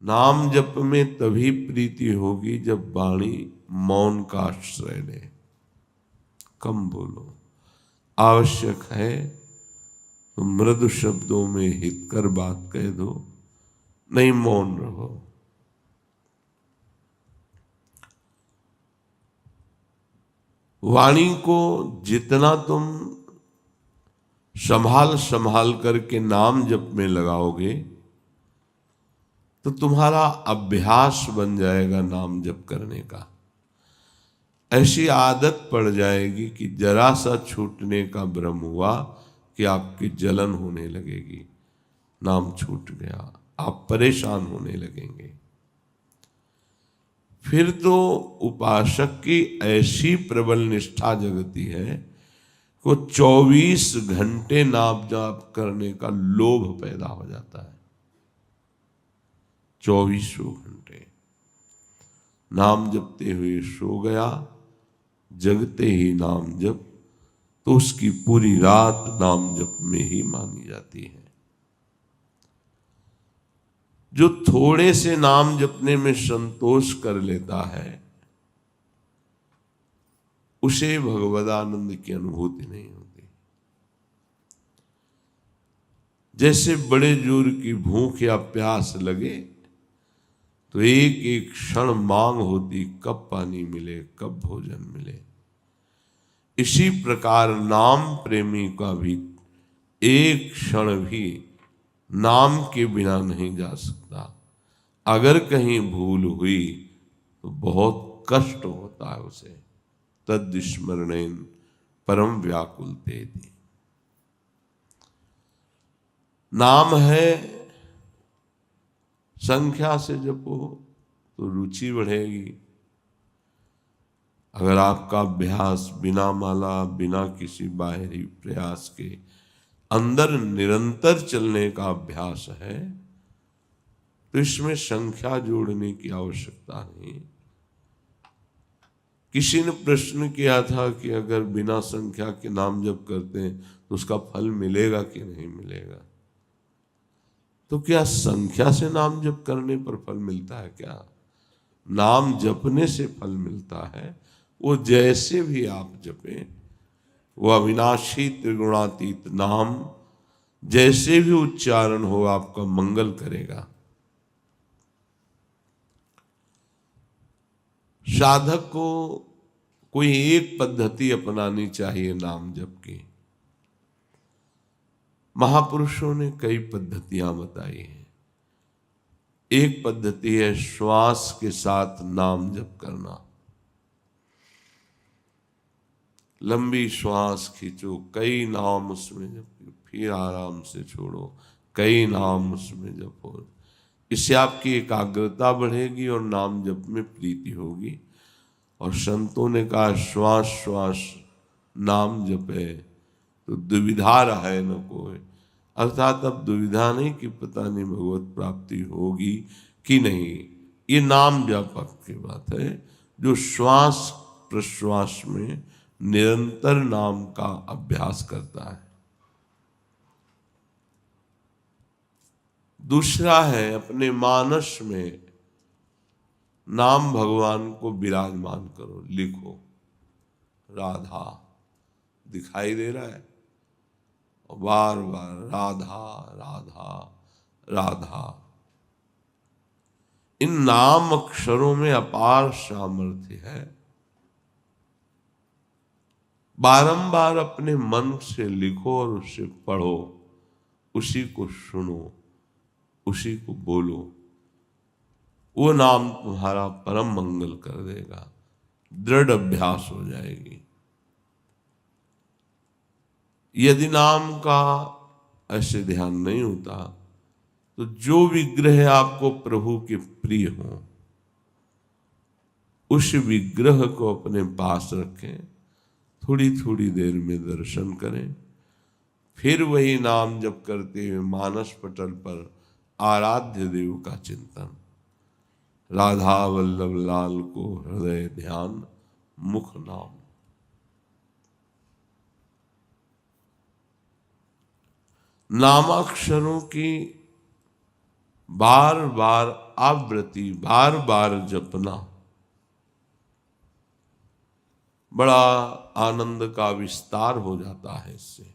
नाम जप में तभी प्रीति होगी जब वाणी मौन का आश्रय ले, कम बोलो। आवश्यक है तो मृदु शब्दों में हितकर बात कह दो, नहीं मौन रहो। वाणी को जितना तुम संभाल संभाल करके नाम जप में लगाओगे तो तुम्हारा अभ्यास बन जाएगा नाम जप करने का। ऐसी आदत पड़ जाएगी कि जरा सा छूटने का भ्रम हुआ कि आपकी जलन होने लगेगी, नाम छूट गया, आप परेशान होने लगेंगे। फिर तो उपासक की ऐसी प्रबल निष्ठा जगती है को 24 घंटे नाम जाप करने का लोभ पैदा हो जाता है। 24 घंटे नाम जपते हुए सो गया, जगते ही नाम जप, तो उसकी पूरी रात नाम जप में ही मानी जाती है। जो थोड़े से नाम जपने में संतोष कर लेता है उसे भगवदानंद की अनुभूति नहीं होती। जैसे बड़े जोर की भूख या प्यास लगे तो एक एक क्षण मांग होती, कब पानी मिले, कब भोजन मिले। इसी प्रकार नाम प्रेमी का भी एक क्षण भी नाम के बिना नहीं जा सकता। अगर कहीं भूल हुई तो बहुत कष्ट होता है उसे। तद स्मरणेन परम व्याकुल तेति। नाम है, संख्या से जपो तो रुचि बढ़ेगी। अगर आपका अभ्यास बिना माला, बिना किसी बाहरी प्रयास के अंदर निरंतर चलने का अभ्यास है तो इसमें संख्या जोड़ने की आवश्यकता नहीं। किसी ने प्रश्न किया था कि अगर बिना संख्या के नाम जप करते हैं तो उसका फल मिलेगा कि नहीं मिलेगा। तो क्या संख्या से नाम जप करने पर फल मिलता है क्या? नाम जपने से फल मिलता है। वो जैसे भी आप जपें, वो अविनाशी त्रिगुणातीत नाम जैसे भी उच्चारण हो आपका मंगल करेगा। साधक को कोई एक पद्धति अपनानी चाहिए नाम जप की। महापुरुषों ने कई पद्धतियां बताई हैं। एक पद्धति है श्वास के साथ नाम जप करना। लंबी श्वास खींचो, कई नाम उसमें जपो, फिर आराम से छोड़ो, कई नाम उसमें जपो। इससे आपकी एकाग्रता बढ़ेगी और नाम जप में प्रीति होगी। और संतों ने कहा श्वास श्वास नाम जपे तो दुविधा रहे न कोई। अर्थात अब दुविधा नहीं कि पता नहीं भगवत प्राप्ति होगी कि नहीं। ये नाम व्यापक की बात है जो श्वास प्रश्वास में निरंतर नाम का अभ्यास करता है। दूसरा है अपने मानस में नाम भगवान को विराजमान करो, लिखो। राधा दिखाई दे रहा है, बार बार राधा राधा राधा। इन नाम अक्षरों में अपार सामर्थ्य है। बारंबार अपने मन से लिखो और उसे पढ़ो, उसी को सुनो, उसी को बोलो। वो नाम तुम्हारा परम मंगल कर देगा, दृढ़ अभ्यास हो जाएगी। यदि नाम का ऐसे ध्यान नहीं होता तो जो विग्रह आपको प्रभु के प्रिय हो उस विग्रह को अपने पास रखें, थोड़ी थोड़ी देर में दर्शन करें, फिर वही नाम जप करते हुए मानस पटल पर आराध्य देव का चिंतन। राधा वल्लभ लाल को हृदय ध्यान, मुख नाम। नामाक्षरों की बार बार आवृत्ति, बार बार जपना बड़ा आनंद का विस्तार हो जाता है। इससे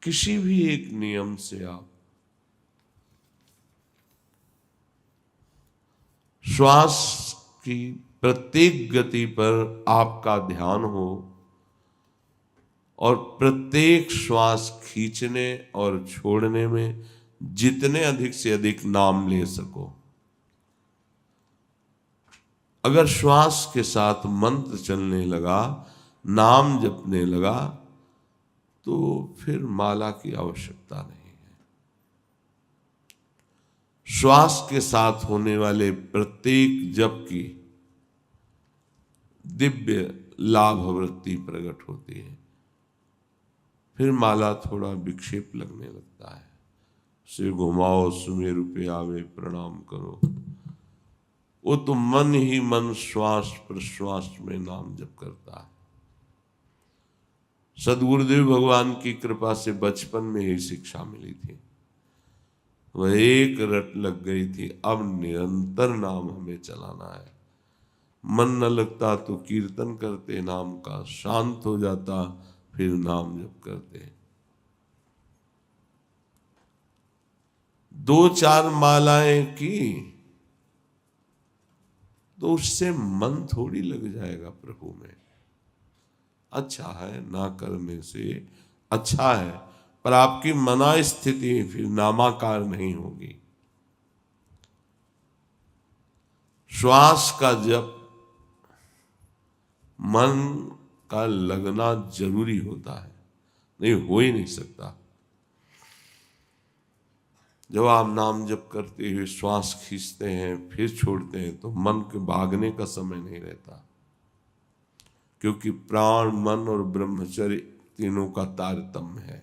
किसी भी एक नियम से आप श्वास की प्रत्येक गति पर आपका ध्यान हो और प्रत्येक श्वास खींचने और छोड़ने में जितने अधिक से अधिक नाम ले सको। अगर श्वास के साथ मंत्र चलने लगा, नाम जपने लगा, तो फिर माला की आवश्यकता नहीं है। श्वास के साथ होने वाले प्रत्येक जप की दिव्य लाभ वृत्ति प्रकट होती है। फिर माला थोड़ा विक्षेप लगने लगता है। उसे घुमाओ, सुमेरु पे आवे, प्रणाम करो। वो तो मन ही मन श्वास प्रश्वास में नाम जप करता है। सदगुरुदेव भगवान की कृपा से बचपन में ही शिक्षा मिली थी, वह एक रट लग गई थी। अब निरंतर नाम हमें चलाना है। मन न लगता तो कीर्तन करते नाम का, शांत हो जाता फिर नाम जप करते। 2-4 मालाएं की तो उससे मन थोड़ी लग जाएगा प्रभु में। अच्छा है, ना करने से अच्छा है, पर आपकी मना स्थिति फिर नामाकार नहीं होगी। श्वास का जप मन का लगना जरूरी होता है, नहीं हो ही नहीं सकता। जब आप नाम जप करते हुए श्वास खींचते हैं फिर छोड़ते हैं तो मन के भागने का समय नहीं रहता, क्योंकि प्राण, मन और ब्रह्मचर्य तीनों का तारतम्य है।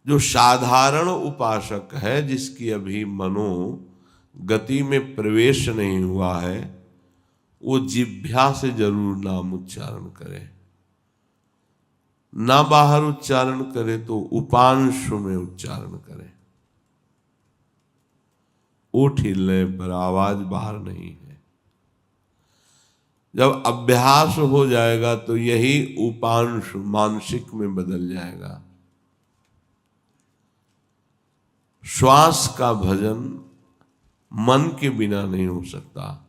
जो साधारण उपासक है, जिसकी अभी मनो गति में प्रवेश नहीं हुआ है, वो जिह्वा से जरूर नाम उच्चारण करे। ना बाहर उच्चारण करे तो उपांशु में उच्चारण करे। ओठ हिलने पर आवाज बाहर नहीं है। जब अभ्यास हो जाएगा तो यही उपांशु मानसिक में बदल जाएगा। श्वास का भजन मन के बिना नहीं हो सकता।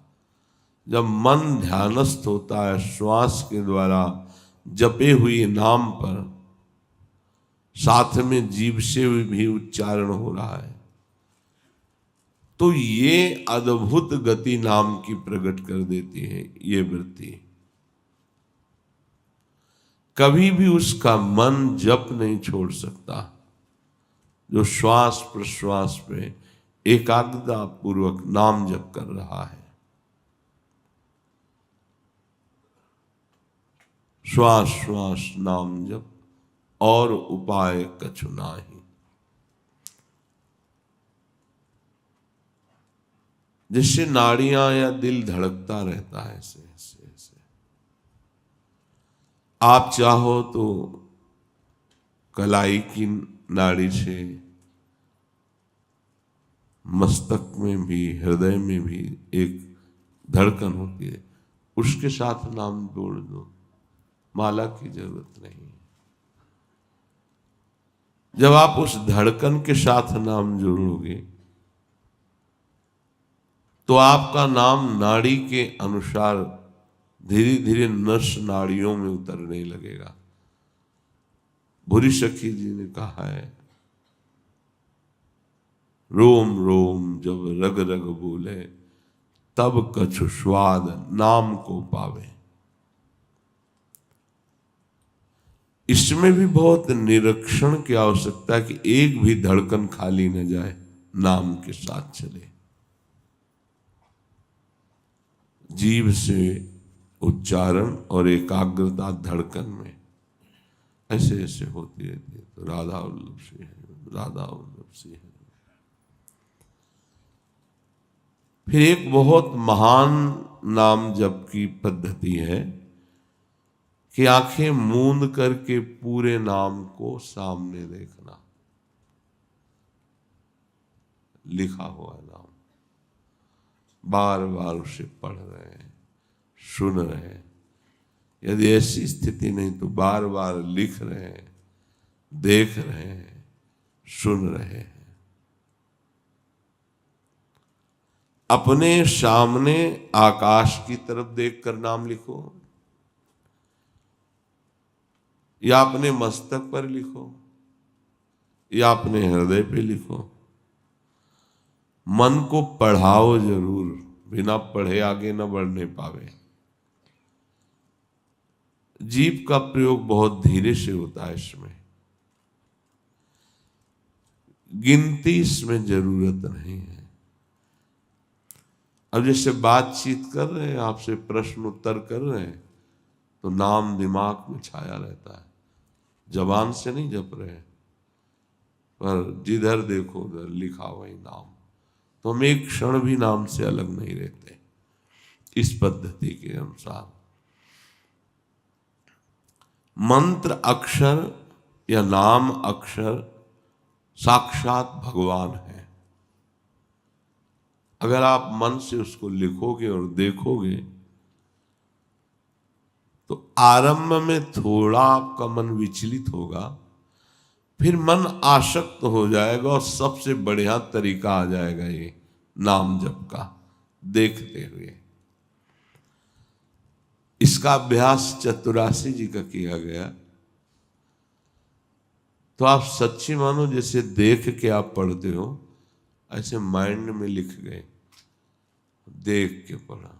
जब मन ध्यानस्थ होता है, श्वास के द्वारा जपे हुए नाम पर साथ में जीभ से भी उच्चारण हो रहा है, तो ये अद्भुत गति नाम की प्रकट कर देती है। ये वृत्ति कभी भी उसका मन जप नहीं छोड़ सकता, जो श्वास प्रश्वास पे एकाग्रता पूर्वक नाम जप कर रहा है। श्वास श्वास नाम जप और उपाय कछु नाही। जिससे नाड़ियां या दिल धड़कता रहता है ऐसे ऐसे ऐसे। आप चाहो तो कलाई की नाड़ी से मस्तक में भी, हृदय में भी एक धड़कन होती है, उसके साथ नाम जोड़ दो, माला की जरूरत नहीं। जब आप उस धड़कन के साथ नाम जोड़ोगे तो आपका नाम नाड़ी के अनुसार धीरे धीरे नस नाड़ियों में उतरने लगेगा। भूरी सखी जी ने कहा है, रोम रोम जब रग रग बोले, तब कछु स्वाद नाम को पावे। इसमें भी बहुत निरीक्षण की आवश्यकता है कि एक भी धड़कन खाली न जाए, नाम के साथ चले। जीभ से उच्चारण और एकाग्रता धड़कन में ऐसे ऐसे होती रहती है। तो राधा वल्लभ सी है, राधा वल्लभ सी है। फिर एक बहुत महान नाम जप की पद्धति है कि आंखें मूंद करके पूरे नाम को सामने देखना। लिखा हुआ नाम, बार बार उसे पढ़ रहे हैं, सुन रहे हैं। यदि ऐसी स्थिति नहीं तो बार बार लिख रहे हैं, देख रहे हैं, सुन रहे हैं। अपने सामने आकाश की तरफ देखकर नाम लिखो, या अपने मस्तक पर लिखो, या अपने हृदय पे लिखो। मन को पढ़ाओ जरूर, बिना पढ़े आगे न बढ़ने पावे। जीभ का प्रयोग बहुत धीरे से होता है, इसमें गिनती इसमें जरूरत नहीं है। अब जैसे बातचीत कर रहे हैं, आपसे प्रश्न उत्तर कर रहे हैं, तो नाम दिमाग में छाया रहता है, जबान से नहीं जप रहे हैं, पर जिधर देखो उधर लिखा वही नाम। तो हम एक क्षण भी नाम से अलग नहीं रहते इस पद्धति के अनुसार। मंत्र अक्षर या नाम अक्षर साक्षात भगवान है। अगर आप मन से उसको लिखोगे और देखोगे तो आरंभ में थोड़ा आपका मन विचलित होगा, फिर मन आसक्त हो जाएगा और सबसे बढ़िया तरीका आ जाएगा ये नाम जप का, देखते हुए। इसका अभ्यास चतुरासी जी का किया गया। तो आप सच्ची मानो जैसे देख के आप पढ़ते हो, ऐसे माइंड में लिख गए, देख के पढ़ा,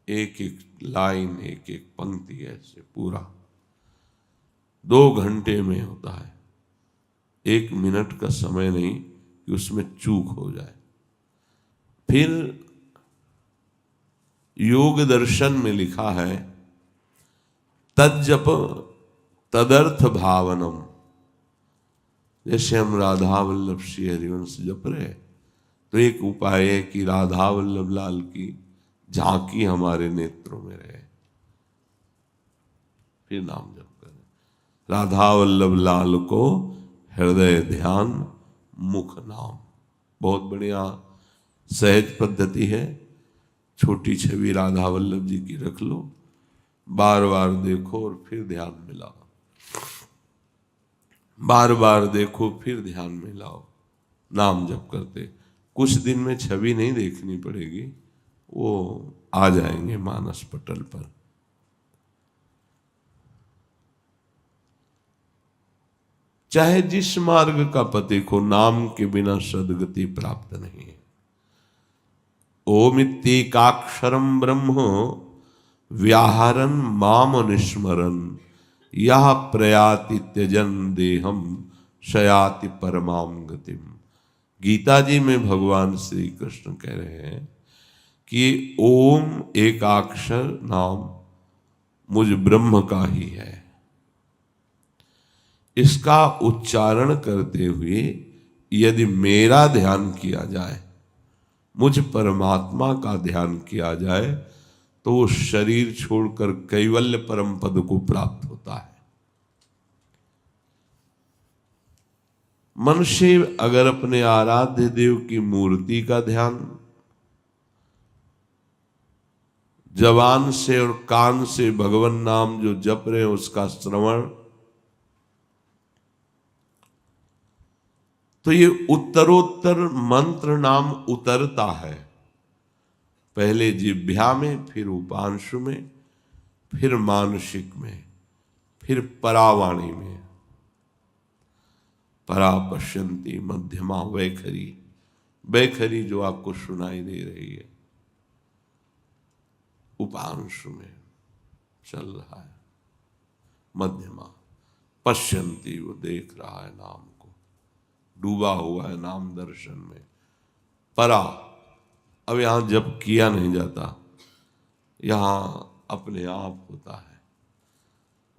एक एक लाइन, एक एक पंक्ति, ऐसे पूरा 2 घंटे में होता है। 1 मिनट का समय नहीं कि उसमें चूक हो जाए। फिर योग दर्शन में लिखा है, तज्जप तदर्थ भावनम। जैसे हम राधा वल्लभ श्री हरिवंश जप रहे, तो एक उपाय है कि राधा वल्लभ लाल की झांकी हमारे नेत्रों में रहे, फिर नाम जप करें। राधा वल्लभ लाल को हृदय ध्यान, मुख नाम। बहुत बढ़िया सहज पद्धति है। छोटी छवि राधा वल्लभ जी की रख लो, बार बार देखो और फिर ध्यान में लाओ, बार बार देखो फिर ध्यान में लाओ। नाम जप करते कुछ दिन में छवि नहीं देखनी पड़ेगी, वो आ जाएंगे मानस पटल पर। चाहे जिस मार्ग का पथिक हो, नाम के बिना सदगति प्राप्त नहीं है। ओमित्येकाक्षरम ब्रह्म व्याहरन माम निस्मरन यह प्रयाति त्यजन देहम शयाति परमाम गतिम। गीता जी में भगवान श्री कृष्ण कह रहे हैं कि ओम एकाक्षर नाम मुझ ब्रह्म का ही है। इसका उच्चारण करते हुए यदि मेरा ध्यान किया जाए, मुझ परमात्मा का ध्यान किया जाए, तो वो शरीर छोड़कर कैवल्य परम पद को प्राप्त होता है। मनुष्य अगर अपने आराध्य देव की मूर्ति का ध्यान जबान से और कान से भगवान नाम जो जप रहे हैं उसका श्रवण, तो ये उत्तरोत्तर मंत्र नाम उतरता है। पहले जिह्वा में, फिर उपांशु में, फिर मानसिक में, फिर परावाणी में। परा पश्यंती मध्यमा वैखरी, वैखरी जो आपको सुनाई दे रही है, उपांशु में चल रहा है। मध्यमा पश्यंती, वो देख रहा है नाम को, डूबा हुआ है नाम दर्शन में। परा, अब यहां जब किया नहीं जाता, यहां अपने आप होता है।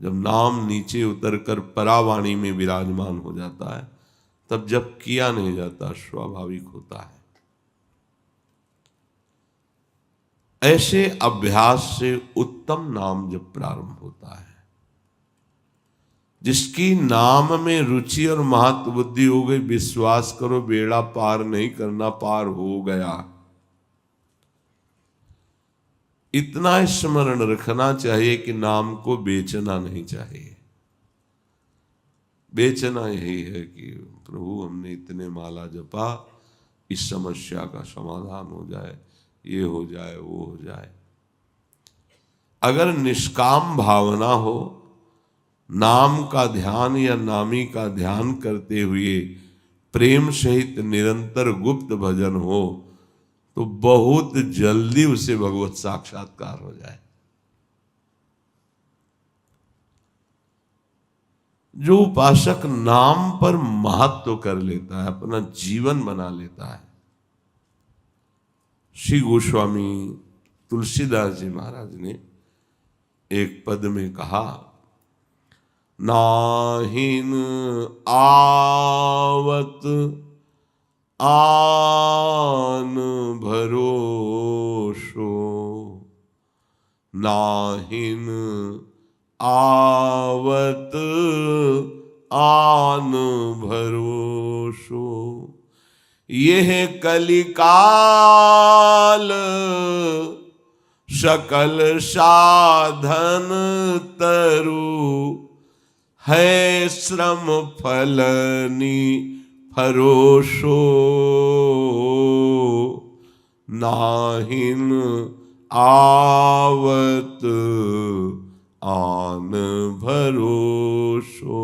जब नाम नीचे उतरकर परावाणी में विराजमान हो जाता है, तब जब किया नहीं जाता, स्वाभाविक होता है। ऐसे अभ्यास से उत्तम नाम जब प्रारंभ होता है। जिसकी नाम में रुचि और महत्व बुद्धि हो गई, विश्वास करो बेड़ा पार नहीं करना, पार हो गया। इतना स्मरण रखना चाहिए कि नाम को बेचना नहीं चाहिए। बेचना यही है कि प्रभु हमने इतने माला जपा, इस समस्या का समाधान हो जाए, ये हो जाए, वो हो जाए। अगर निष्काम भावना हो, नाम का ध्यान या नामी का ध्यान करते हुए प्रेम सहित निरंतर गुप्त भजन हो, तो बहुत जल्दी उसे भगवत साक्षात्कार हो जाए। जो उपासक नाम पर महत्व कर लेता है, अपना जीवन बना लेता है। श्री गोस्वामी तुलसीदास जी महाराज ने एक पद में कहा, नाहिन आवत आन भरोसो, नाहिन आवत आन भरोसो, यह कलिकाल सकल साधन तरु, है श्रम फलनी फरोसो, नाहिन आवत आन भरोसो।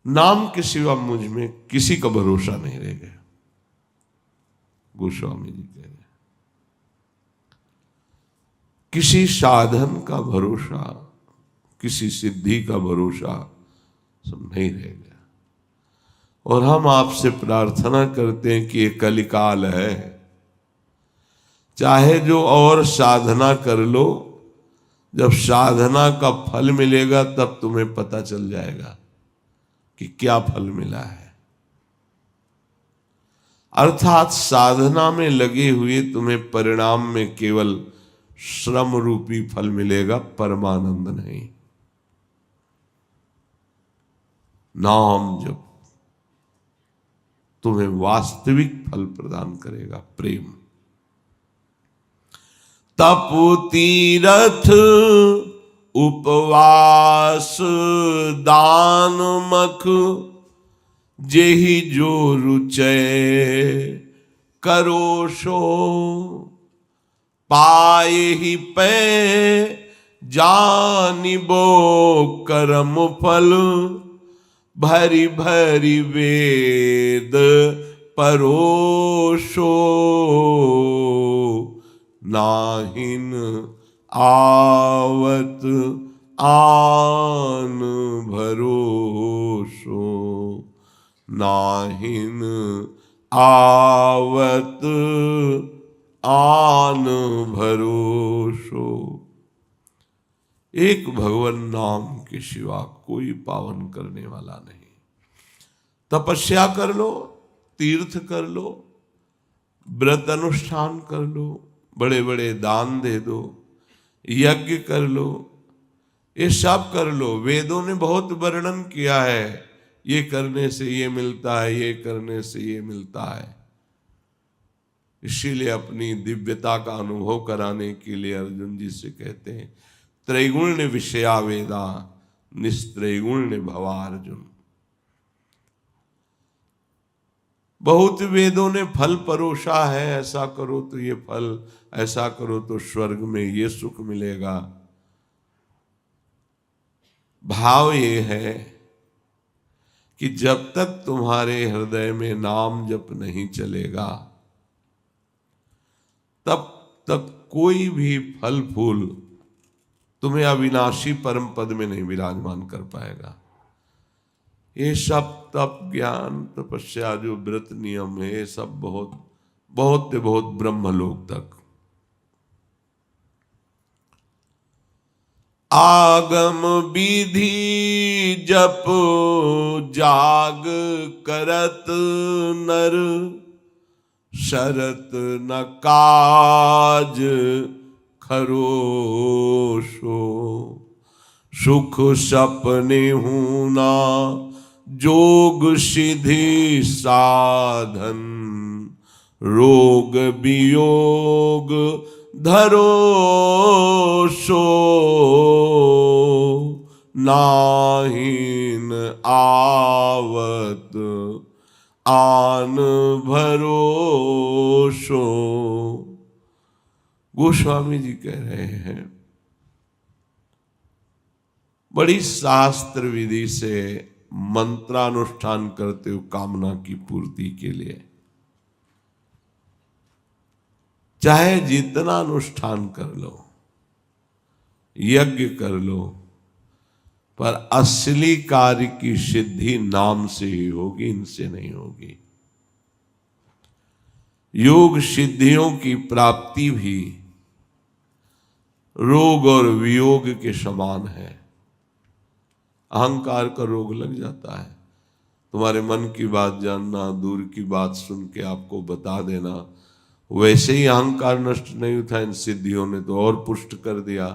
नाम के सिवा मुझ में किसी का भरोसा नहीं रह गया, गोस्वामी जी कह रहे। किसी साधन का भरोसा, किसी सिद्धि का भरोसा सब नहीं रह गया। और हम आपसे प्रार्थना करते हैं कि ये कलिकाल है, चाहे जो और साधना कर लो, जब साधना का फल मिलेगा तब तुम्हें पता चल जाएगा कि क्या फल मिला है। अर्थात साधना में लगे हुए तुम्हें परिणाम में केवल श्रम रूपी फल मिलेगा, परमानंद नहीं। नाम जब तुम्हें वास्तविक फल प्रदान करेगा, प्रेम। तप तीरथ उपवास दान मख, जेहि जो रुचय करो सो, पाए ही पे जानिबो कर्म फल, भरी भरी वेद परोसो, नाहिन आवत आन भरोसो, नाहिन आवत आन भरोसो। एक भगवान नाम के सिवा कोई पावन करने वाला नहीं। तपस्या कर लो, तीर्थ कर लो, व्रत अनुष्ठान कर लो, बड़े बड़े दान दे दो, यज्ञ कर लो, ये सब कर लो। वेदों ने बहुत वर्णन किया है, ये करने से ये मिलता है, ये करने से ये मिलता है। इसीलिए अपनी दिव्यता का अनुभव कराने के लिए अर्जुन जी से कहते हैं, त्रैगुण्य विषया वेदा निस्त्रैगुण्य भवा अर्जुन। बहुत वेदों ने फल परोसा है, ऐसा करो तो ये फल, ऐसा करो तो स्वर्ग में ये सुख मिलेगा। भाव ये है कि जब तक तुम्हारे हृदय में नाम जप नहीं चलेगा, तब तक कोई भी फल फूल तुम्हें अविनाशी परम पद में नहीं विराजमान कर पाएगा। ये सब तप ज्ञान तपस्या जो व्रत नियम है, ये सब बहुत बहुत बहुत ब्रह्मलोक तक। आगम विधि जप जाग करत नर, शरत न काज खरोशो, सुख सपने हूं ना जोग सिद्धि साधन, रोग वियोग धरो सो, नाहीन आवत आन भरोसो। गोस्वामी जी कह रहे हैं, बड़ी शास्त्र विधि से मंत्रानुष्ठान करते हो कामना की पूर्ति के लिए, चाहे जितना अनुष्ठान कर लो, यज्ञ कर लो, पर असली कार्य की सिद्धि नाम से ही होगी, इनसे नहीं होगी। योग सिद्धियों की प्राप्ति भी रोग और वियोग के समान है। अहंकार का रोग लग जाता है, तुम्हारे मन की बात जानना, दूर की बात सुन के आपको बता देना, वैसे ही अहंकार नष्ट नहीं हुआ, इन सिद्धियों ने तो और पुष्ट कर दिया।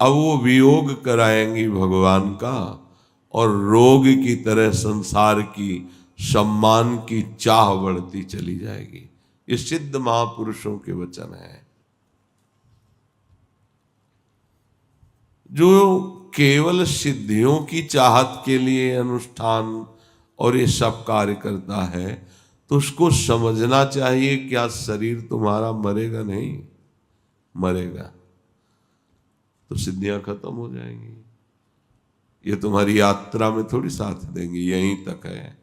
अब वो वियोग कराएंगी भगवान का, और रोग की तरह संसार की सम्मान की चाह बढ़ती चली जाएगी। ये सिद्ध महापुरुषों के वचन है। जो केवल सिद्धियों की चाहत के लिए अनुष्ठान और ये सब कार्य करता है, तो उसको समझना चाहिए क्या शरीर तुम्हारा मरेगा? नहीं मरेगा, तो सिद्धियां खत्म हो जाएंगी। ये तुम्हारी यात्रा में थोड़ी साथ देंगी, यहीं तक है।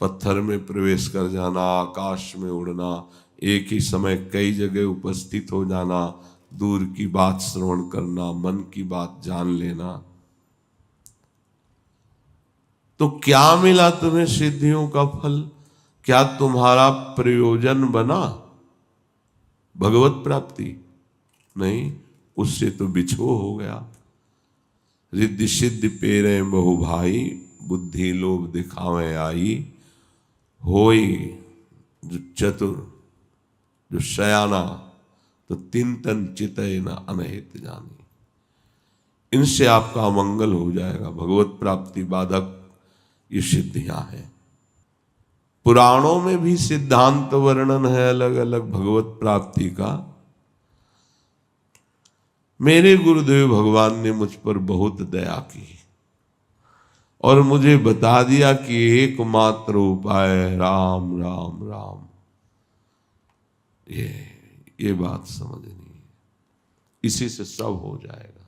पत्थर में प्रवेश कर जाना, आकाश में उड़ना, एक ही समय कई जगह उपस्थित हो जाना, दूर की बात श्रवण करना, मन की बात जान लेना, तो क्या मिला तुम्हें सिद्धियों का फल? क्या तुम्हारा प्रयोजन बना भगवत प्राप्ति? नहीं, उससे तो बिछो हो गया। रिद्धि सिद्धि पेरे बहु भाई, बुद्धि लोभ दिखावे आई, होई जो चतुर जो शयाना, तो तीन तन चितय न अनहित जानी। इनसे आपका अमंगल हो जाएगा। भगवत प्राप्ति बाधक ये सिद्धियां हैं। पुराणों में भी सिद्धांत वर्णन है अलग अलग भगवत प्राप्ति का। मेरे गुरुदेव भगवान ने मुझ पर बहुत दया की और मुझे बता दिया कि एकमात्र उपाय है राम राम राम। ये बात समझनी है, इसी से सब हो जाएगा।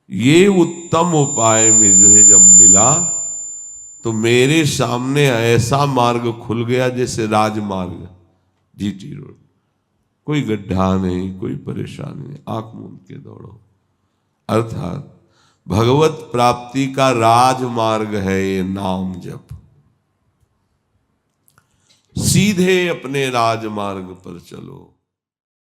ये उत्तम उपाय में जो है जब मिला, तो मेरे सामने ऐसा मार्ग खुल गया जैसे राजमार्ग, जीटी रोड। कोई गड्ढा नहीं, कोई परेशानी नहीं, आंख मूंद के दौड़ो। अर्थात भगवत प्राप्ति का राजमार्ग है ये नाम जप। सीधे अपने राजमार्ग पर चलो।